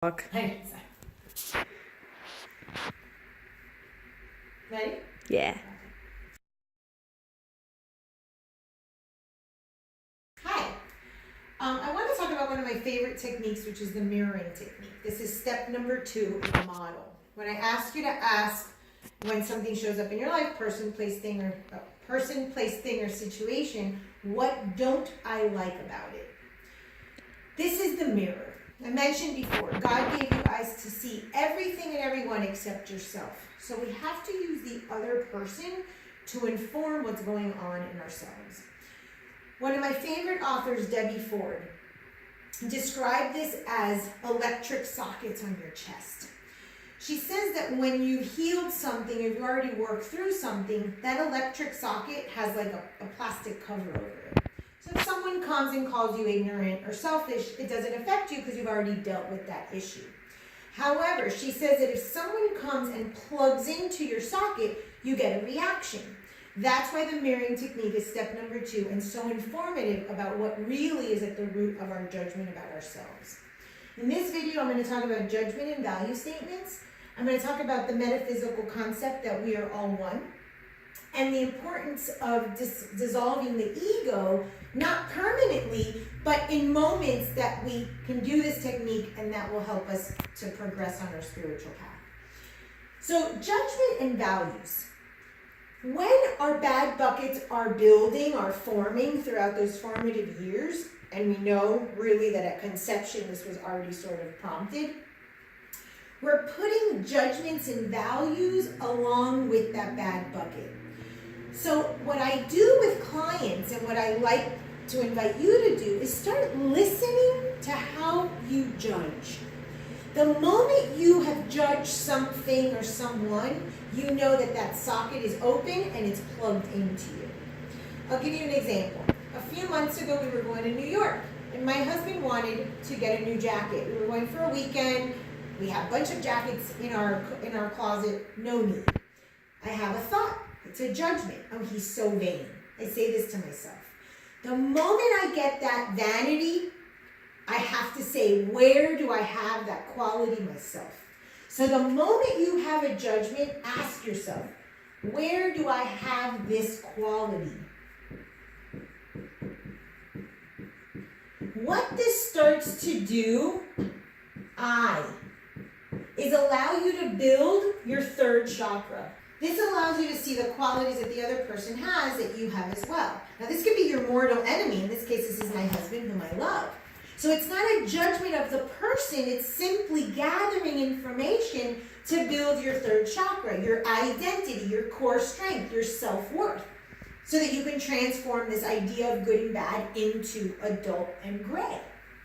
Ready? Yeah. Hi. I want to talk about one of my favorite techniques, which is the mirroring technique. This is step number 2 in the model. When I ask you to ask when something shows up in your life, person, place, thing, or situation, what don't I like about it? This is the mirror. I mentioned before, God gave you eyes to see everything and everyone except yourself. So we have to use the other person to inform what's going on in ourselves. One of my favorite authors, Debbie Ford, described this as electric sockets on your chest. She says that when you've healed something, or you've already worked through something, that electric socket has like a plastic cover over it. So if someone comes and calls you ignorant or selfish, it doesn't affect you because you've already dealt with that issue. However, she says that if someone comes and plugs into your socket, you get a reaction. That's why the mirroring technique is step number 2 and so informative about what really is at the root of our judgment about ourselves. In this video, I'm going to talk about judgment and value statements. I'm going to talk about the metaphysical concept that we are all one, and the importance of dissolving the ego, not permanently, but in moments that we can do this technique, and that will help us to progress on our spiritual path. So judgment and values. When our bad buckets are building, are forming throughout those formative years, and we know really that at conception this was already sort of prompted, we're putting judgments and values along with that bad bucket. So what I do with clients, and what I like to invite you to do, is start listening to how you judge. The moment you have judged something or someone, you know that that socket is open and it's plugged into you. I'll give you an example. A few months ago, we were going to New York, and my husband wanted to get a new jacket. We were going for a weekend. We have a bunch of jackets in our closet, no need. I have a thought. It's a judgment. Oh, he's so vain. I say this to myself. The moment I get that vanity, I have to say, where do I have that quality myself? So the moment you have a judgment, ask yourself, where do I have this quality? What this starts to do, is allow you to build your third chakra. This allows you to see the qualities that the other person has that you have as well. Now, this could be your mortal enemy. In this case, this is my husband, whom I love. So it's not a judgment of the person. It's simply gathering information to build your third chakra, your identity, your core strength, your self-worth, so that you can transform this idea of good and bad into adult and gray.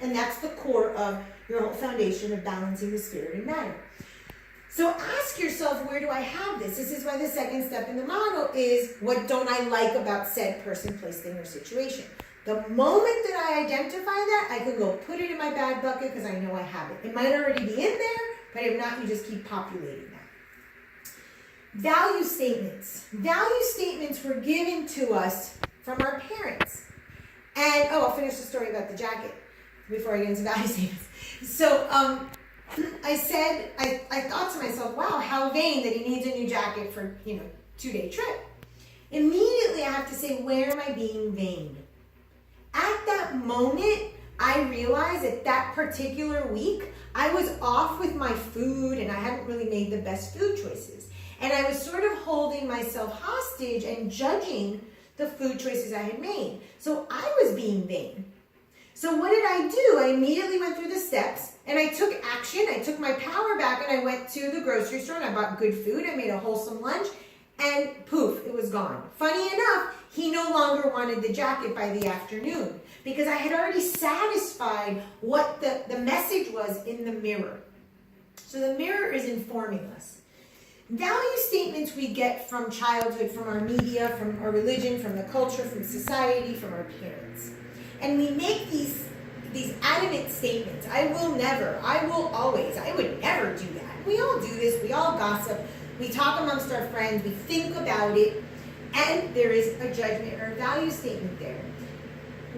And that's the core of your whole foundation of balancing the spirit and matter. So ask yourself, where do I have this? This is why the second step in the model is, what don't I like about said person, place, thing, or situation? The moment that I identify that, I can go put it in my bad bucket because I know I have it. It might already be in there, but if not, you just keep populating that. Value statements. Value statements were given to us from our parents. And, I'll finish the story about the jacket before I get into value statements. So, I thought to myself, wow, how vain that he needs a new jacket for, 2-day trip. Immediately I have to say, where am I being vain? At that moment, I realized that particular week, I was off with my food and I hadn't really made the best food choices. And I was sort of holding myself hostage and judging the food choices I had made. So I was being vain. So what did I do? I immediately went through the steps and I took action. I took my power back and I went to the grocery store and I bought good food. I made a wholesome lunch and poof, it was gone. Funny enough, he no longer wanted the jacket by the afternoon because I had already satisfied what the message was in the mirror. So the mirror is informing us. Value statements we get from childhood, from our media, from our religion, from the culture, from society, from our parents. And we make these adamant statements. I will never, I will always, I would never do that. We all do this, we all gossip, we talk amongst our friends, we think about it, and there is a judgment or a value statement there.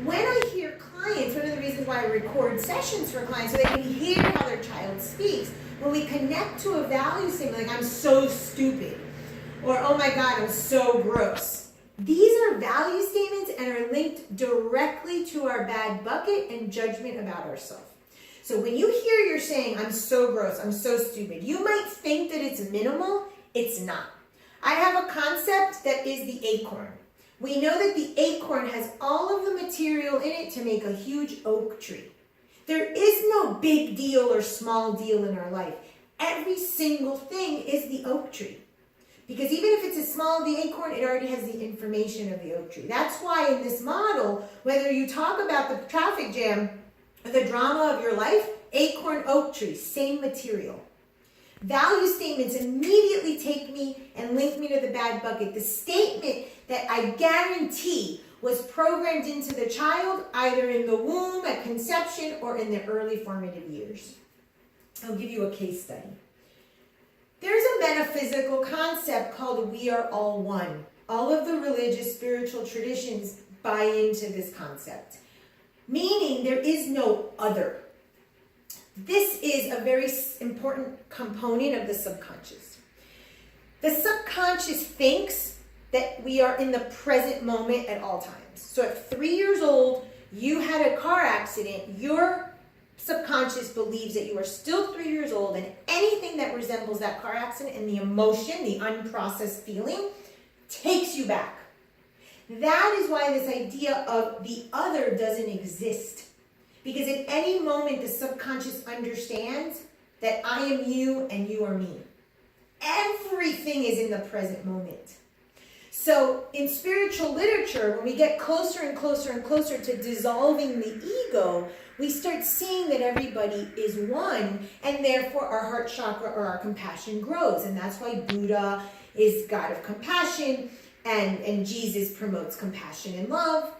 when I hear clients, one of the reasons why I record sessions for clients so they can hear how their child speaks, when we connect to a value statement like I'm so stupid or oh my God, I'm so gross. These are value statements and are linked directly to our bad bucket and judgment about ourselves. So when you hear you're saying I'm so gross, I'm so stupid, you might think that it's minimal. It's not. I have a concept that is the acorn. We know that the acorn has all of the material in it to make a huge oak tree. There is no big deal or small deal in our life. Every single thing is the oak tree. Because even if it's as small as the acorn, it already has the information of the oak tree. That's why in this model, whether you talk about the traffic jam or the drama of your life, acorn, oak tree, same material. Value statements immediately take me and link me to the bad bucket. The statement that I guarantee was programmed into the child either in the womb, at conception, or in the early formative years. I'll give you a case study. There's a metaphysical concept called we are all one. All of the religious, spiritual traditions buy into this concept, meaning there is no other. This is a very important component of the subconscious. The subconscious thinks that we are in the present moment at all times. So at 3 years old, you had a car accident, your subconscious believes that you are still 3 years old and anything that resembles that car accident and the emotion, the unprocessed feeling, takes you back. That is why this idea of the other doesn't exist. Because at any moment, the subconscious understands that I am you and you are me. Everything is in the present moment. So in spiritual literature, when we get closer and closer and closer to dissolving the ego, we start seeing that everybody is one, and therefore our heart chakra or our compassion grows. And that's why Buddha is God of compassion, and Jesus promotes compassion and love.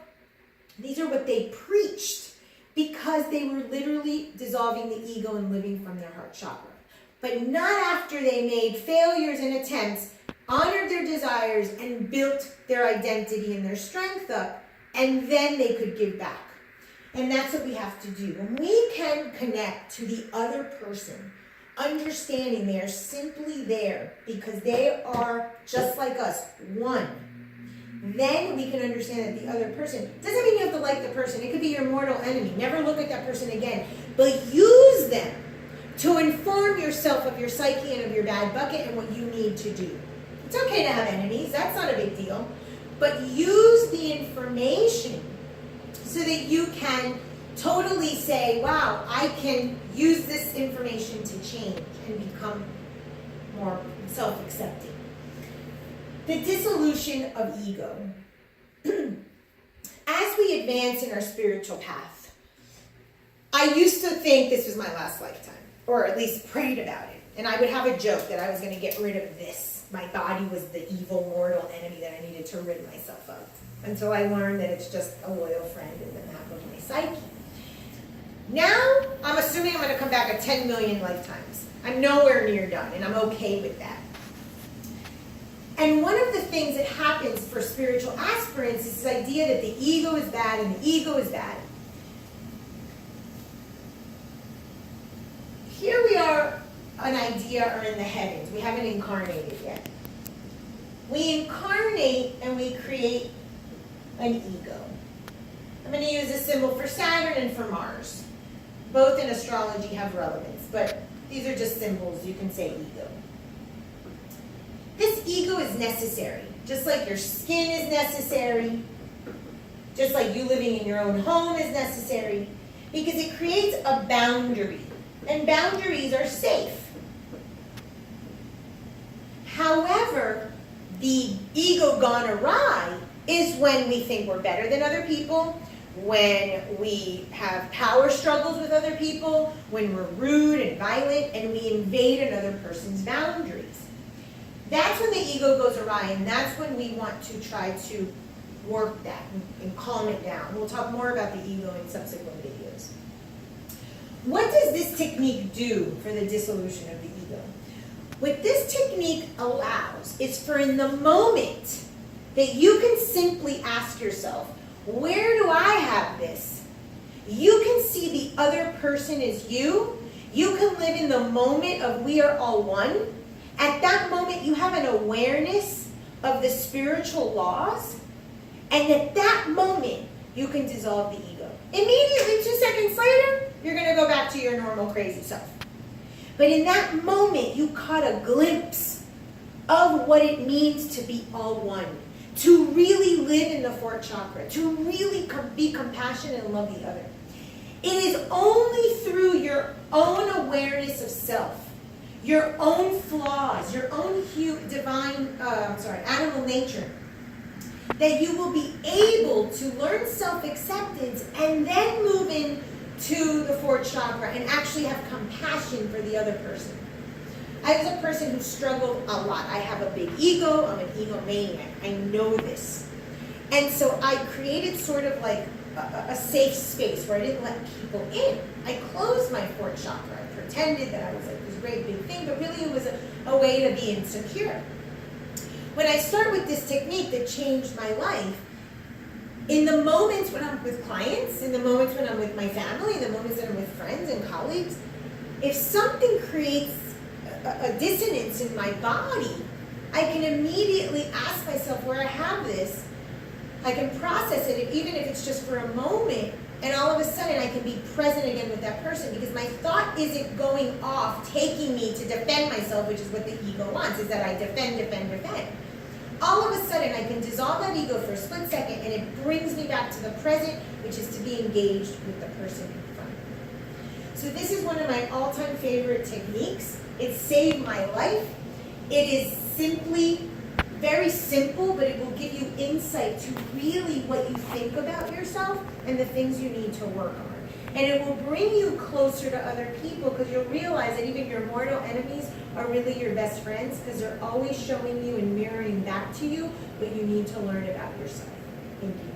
These are what they preached because they were literally dissolving the ego and living from their heart chakra. But not after they made failures and attempts, honored their desires, and built their identity and their strength up, and then they could give back. And that's what we have to do. When we can connect to the other person, understanding they are simply there because they are just like us, one, then we can understand that the other person, doesn't mean you have to like the person. It could be your mortal enemy. Never look at that person again. But use them to inform yourself of your psyche and of your bad bucket and what you need to do. It's okay to have enemies. That's not a big deal. But use the information so that you can totally say, wow, I can use this information to change and become more self-accepting. The dissolution of ego. As we advance in our spiritual path, I used to think this was my last lifetime, or at least prayed about it. And I would have a joke that I was going to get rid of this. My body was the evil mortal enemy that I needed to rid myself of. Until I learned that it's just a loyal friend and the map of my psyche. Now, I'm assuming I'm going to come back at 10 million lifetimes. I'm nowhere near done, and I'm okay with that. And one of the things that happens for spiritual aspirants is this idea that the ego is bad and the ego is bad. Here we are, an idea are in the heavens. We haven't incarnated yet. We incarnate and we create an ego. I'm going to use a symbol for Saturn and for Mars. Both in astrology have relevance, but these are just symbols. You can say ego. This ego is necessary, just like your skin is necessary, just like you living in your own home is necessary, because it creates a boundary, and boundaries are safe. However, the ego gone awry is when we think we're better than other people, when we have power struggles with other people, when we're rude and violent, and we invade another person's boundaries. That's when the ego goes awry, and that's when we want to try to work that and calm it down. We'll talk more about the ego in subsequent videos. What does this technique do for the dissolution of the ego? What this technique allows is for in the moment that you can simply ask yourself, Where do I have this? You can see the other person as you. You can live in the moment of we are all one. At that moment, you have an awareness of the spiritual laws. And at that moment, you can dissolve the ego. Immediately, 2 seconds later, you're going to go back to your normal crazy self. But in that moment, you caught a glimpse of what it means to be all one. To really live in the 4th chakra. To really be compassionate and love the other. It is only through your own awareness of self, your own flaws, your own animal nature, that you will be able to learn self-acceptance and then move into the 4th chakra and actually have compassion for the other person. I was a person who struggled a lot. I have a big ego. I'm an egomaniac. I know this. And so I created sort of like a safe space where I didn't let people in. I closed my 4th chakra. I pretended that I was like this great big thing, but really it was a way to be insecure. When I start with this technique that changed my life, in the moments when I'm with clients, in the moments when I'm with my family, in the moments that I'm with friends and colleagues, if something creates a dissonance in my body, I can immediately ask myself where I have this. I can process it, even if it's just for a moment, and all of a sudden I can be present again with that person because my thought isn't going off, taking me to defend myself, which is what the ego wants, is that I defend. All of a sudden I can dissolve that ego for a split second and it brings me back to the present, which is to be engaged with the person in front of me. So this is one of my all-time favorite techniques. It saved my life. It is simply very simple, but it will give you insight to really what you think about yourself and the things you need to work on. And it will bring you closer to other people because you'll realize that even your mortal enemies are really your best friends because they're always showing you and mirroring back to you what you need to learn about yourself. Thank you.